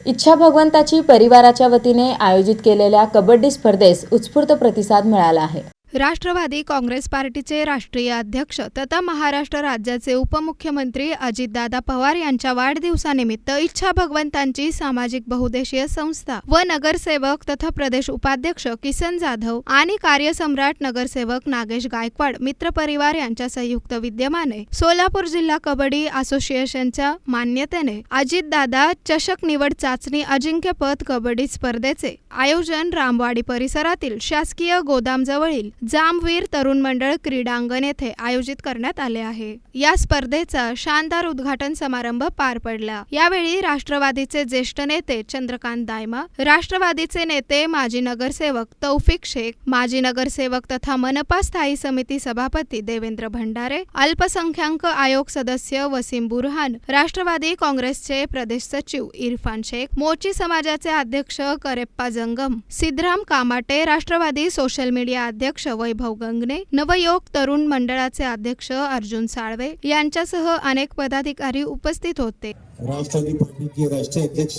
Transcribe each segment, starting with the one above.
इच्छा भगवंताची परिवाराच्या वतीने आयोजित केलेल्या कबड्डी स्पर्धेस उत्स्फूर्त प्रतिसाद मिळाला आहे। राष्ट्रवादी काँग्रेस पार्टीचे राष्ट्रीय अध्यक्ष तथा महाराष्ट्र राज्याचे उपमुख्यमंत्री अजितदादा पवार यांच्या वाढदिवसानिमित्त इच्छा भगवंतांची सामाजिक बहुउद्देशीय संस्था व नगरसेवक तथा प्रदेश उपाध्यक्ष किसन जाधव आणि कार्यसम्राट नगरसेवक नागेश गायकवाड मित्रपरिवार यांच्या संयुक्त विद्यमाने सोलापूर जिल्हा कबड्डी असोसिएशनच्या मान्यतेने अजितदादा चषक निवड चाचणी अजिंक्यपद कबड्डी स्पर्धेचे आयोजन रामवाडी परिसरातील शासकीय गोदामजवळील जामवीर तरुण मंडळ क्रीडांगण येथे आयोजित करण्यात आले आहे। या स्पर्धेचा शानदार उद्घाटन समारंभ पार पडला। यावेळी राष्ट्रवादीचे ज्येष्ठ नेते चंद्रकांत दायमा, राष्ट्रवादीचे नेते माजी नगरसेवक तौफिक शेख, माजी नगरसेवक तथा मनपा स्थायी समिती सभापती देवेंद्र भंडारे, अल्पसंख्याक आयोग सदस्य वसीम बुरहान, राष्ट्रवादी काँग्रेसचे प्रदेश सचिव इरफान शेख, मोची समाजाचे अध्यक्ष करेप्पा जंगम, सिद्धराम कामाटे, राष्ट्रवादी सोशल मीडिया अध्यक्ष वैभव गंगणे, नवयोग तरुण मंडळाचे अध्यक्ष अर्जुन साळवे यांच्यासह अनेक पदाधिकारी उपस्थित होते। राष्ट्रवादी पार्टी के राष्ट्रीय अध्यक्ष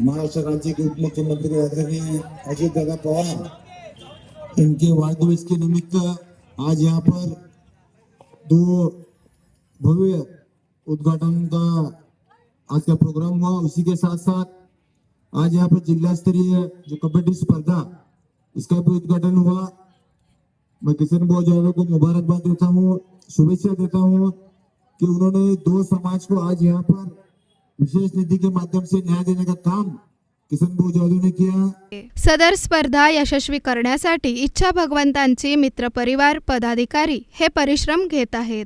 महाराष्ट्र राज्य के उप मुख्यमंत्री आदरणीय अजितदादा पवार इनके वाढदिवस के निमित्त आज यहाँ पर दो भव्य उद्घाटन का आज का प्रोग्राम हुआ। उसी के साथ साथ आज यहाँ पर जिला स्तरीय जो कबड्डी स्पर्धा इसका भी उद्घाटन हुआ। मैं किशन जाधव को मुबारकबाद देता हूँ, शुभेच्छा देता हूँ कि उन्होंने दो समाज को आज यहाँ पर विशेष निधि के माध्यम से न्याय देने का काम किशन जाधव ने किया। सदर स्पर्धा यशस्वी करण्यासाठी इच्छा भगवंतांची मित्रपरिवार पदाधिकारी हे परिश्रम घेत आहेत।